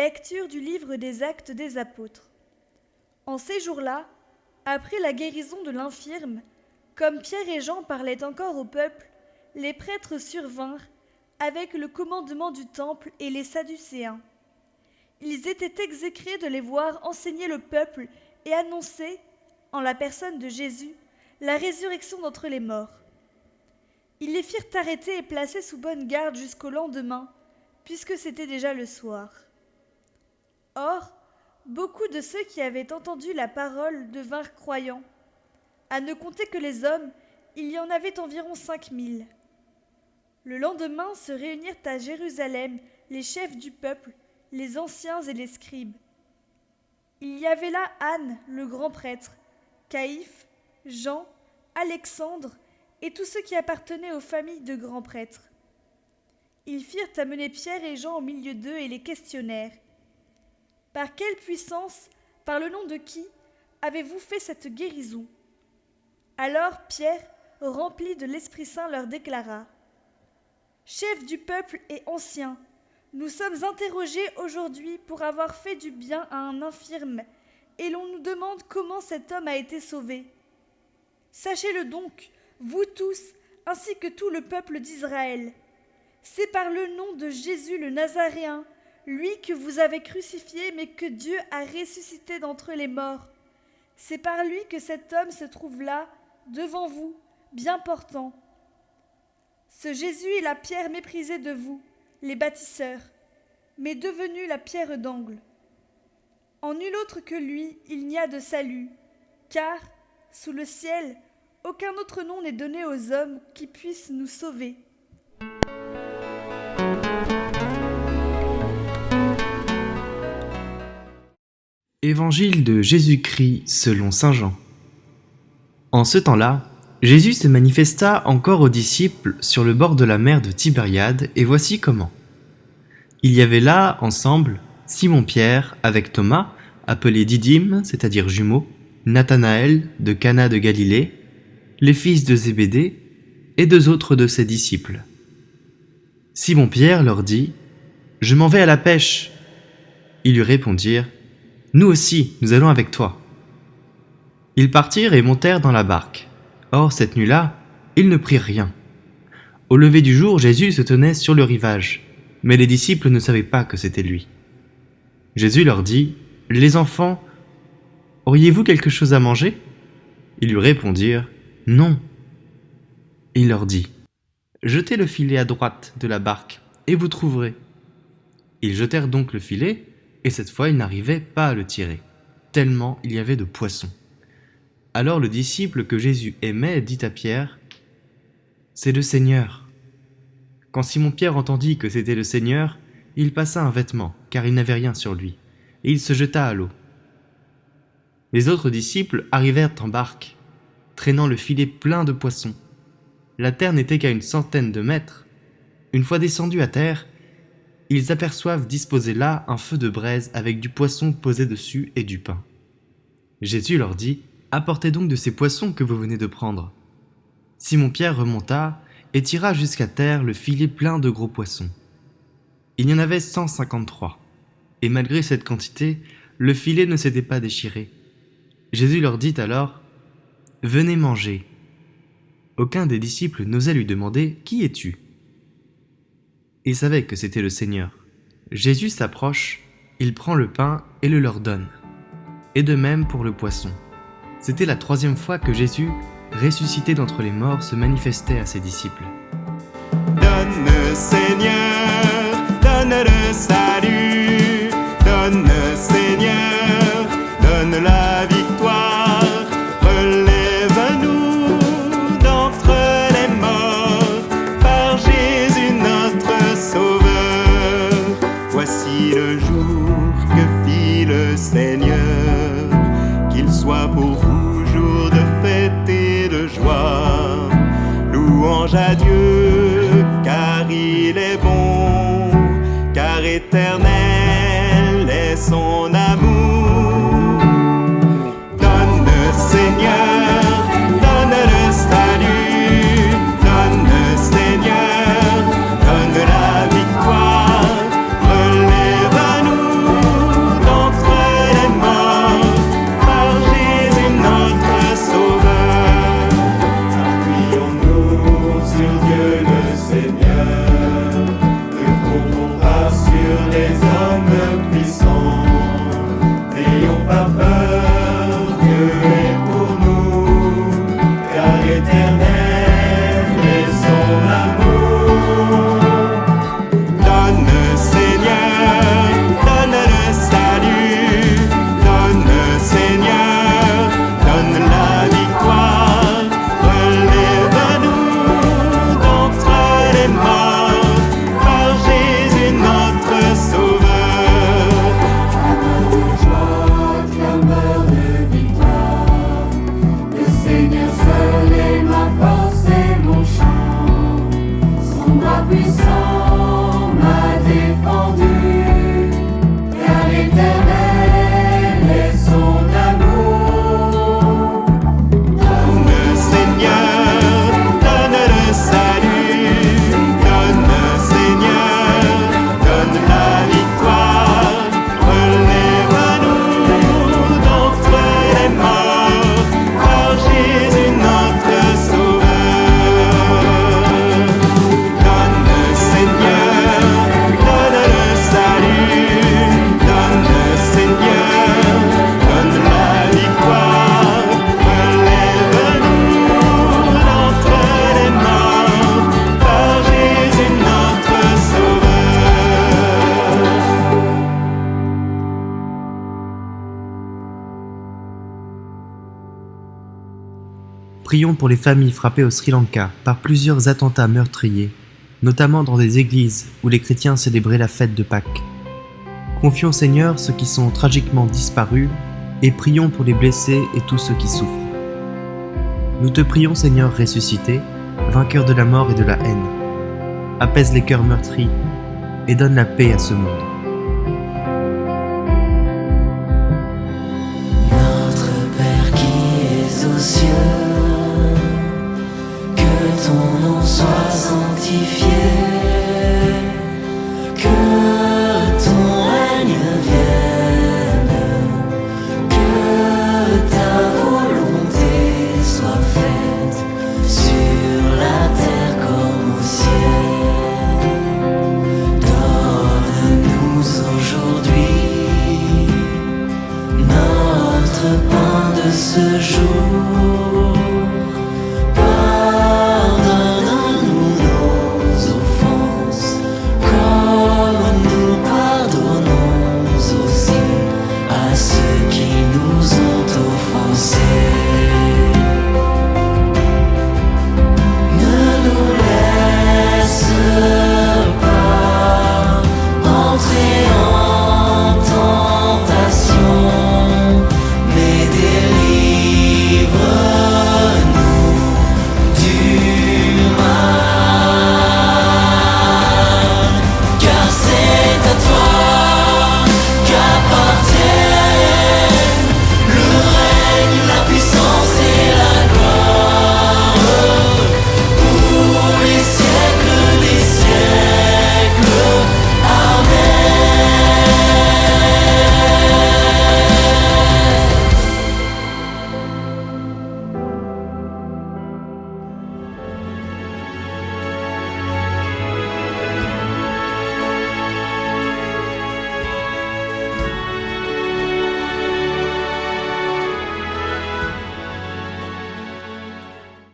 Lecture du livre des Actes des Apôtres. En ces jours-là, après la guérison de l'infirme, comme Pierre et Jean parlaient encore au peuple, les prêtres survinrent avec le commandement du temple et les Sadducéens. Ils étaient exécrés de les voir enseigner le peuple et annoncer, en la personne de Jésus, la résurrection d'entre les morts. Ils les firent arrêter et placer sous bonne garde jusqu'au lendemain, puisque c'était déjà le soir. Or, beaucoup de ceux qui avaient entendu la parole devinrent croyants. À ne compter que les hommes, il y en avait environ 5000. Le lendemain se réunirent à Jérusalem les chefs du peuple, les anciens et les scribes. Il y avait là Anne, le grand prêtre, Caïphe, Jean, Alexandre et tous ceux qui appartenaient aux familles de grands prêtres. Ils firent amener Pierre et Jean au milieu d'eux et les questionnèrent. « Par quelle puissance, par le nom de qui, avez-vous fait cette guérison ?» Alors Pierre, rempli de l'Esprit Saint, leur déclara : « Chefs du peuple et anciens, nous sommes interrogés aujourd'hui pour avoir fait du bien à un infirme, et l'on nous demande comment cet homme a été sauvé. Sachez-le donc, vous tous, ainsi que tout le peuple d'Israël. C'est par le nom de Jésus le Nazaréen, lui que vous avez crucifié, mais que Dieu a ressuscité d'entre les morts. C'est par lui que cet homme se trouve là, devant vous, bien portant. Ce Jésus est la pierre méprisée de vous, les bâtisseurs, mais devenue la pierre d'angle. En nul autre que lui, il n'y a de salut, car, sous le ciel, aucun autre nom n'est donné aux hommes qui puisse nous sauver. » Évangile de Jésus-Christ selon saint Jean. En ce temps-là, Jésus se manifesta encore aux disciples sur le bord de la mer de Tibériade, et voici comment. Il y avait là, ensemble, Simon-Pierre avec Thomas, appelé Didyme, c'est-à-dire jumeaux, Nathanaël de Cana de Galilée, les fils de Zébédée, et deux autres de ses disciples. Simon-Pierre leur dit : « Je m'en vais à la pêche. » Ils lui répondirent : « Nous aussi, nous allons avec toi. » Ils partirent et montèrent dans la barque. Or, cette nuit-là, ils ne prirent rien. Au lever du jour, Jésus se tenait sur le rivage, mais les disciples ne savaient pas que c'était lui. Jésus leur dit : « Les enfants, auriez-vous quelque chose à manger ?» Ils lui répondirent : « Non. » Il leur dit : « Jetez le filet à droite de la barque, et vous trouverez. » Ils jetèrent donc le filet, et cette fois ils n'arrivaient pas à le tirer, tellement il y avait de poissons. Alors le disciple que Jésus aimait dit à Pierre : « C'est le Seigneur. » Quand Simon-Pierre entendit que c'était le Seigneur, il passa un vêtement, car il n'avait rien sur lui, et il se jeta à l'eau. Les autres disciples arrivèrent en barque, traînant le filet plein de poissons. La terre n'était qu'à 100 de mètres. Une fois descendus à terre, ils aperçoivent disposé là un feu de braise avec du poisson posé dessus et du pain. Jésus leur dit : « Apportez donc de ces poissons que vous venez de prendre. » Simon-Pierre remonta et tira jusqu'à terre le filet plein de gros poissons. Il y en avait 153, et malgré cette quantité, le filet ne s'était pas déchiré. Jésus leur dit alors : « Venez manger. » Aucun des disciples n'osait lui demander : « Qui es-tu » Il savait que c'était le Seigneur. Jésus s'approche, il prend le pain et le leur donne. Et de même pour le poisson. C'était la 3e fois que Jésus, ressuscité d'entre les morts, se manifestait à ses disciples. Donne, Seigneur, donne le salut. Donne, Seigneur, donne la victoire. Relève-nous d'entre les morts par Jésus notre Sauveur. Voici le jour que fit le Seigneur, qu'il soit pour vous jour de fête et de joie. Louange à Dieu, car il est bon, car éternel est son amour. Donne, Seigneur, donne le salut. Donne, Seigneur, donne la victoire. Relève-nous prions pour les familles frappées au Sri Lanka par plusieurs attentats meurtriers, notamment dans des églises où les chrétiens célébraient la fête de Pâques. Confions Seigneur ceux qui sont tragiquement disparus et prions pour les blessés et tous ceux qui souffrent. Nous te prions Seigneur ressuscité, vainqueur de la mort et de la haine. Apaise les cœurs meurtris et donne la paix à ce monde. Notre Père qui es aux cieux, que ton nom soit sanctifié, que ton règne vienne, que ta volonté soit faite sur la terre comme au ciel. Donne-nous aujourd'hui notre pain de ce jour. Pardonne-nous nos offenses, comme nous pardonnons aussi à ceux qui nous ont offensés. Ne nous laisse pas entrer en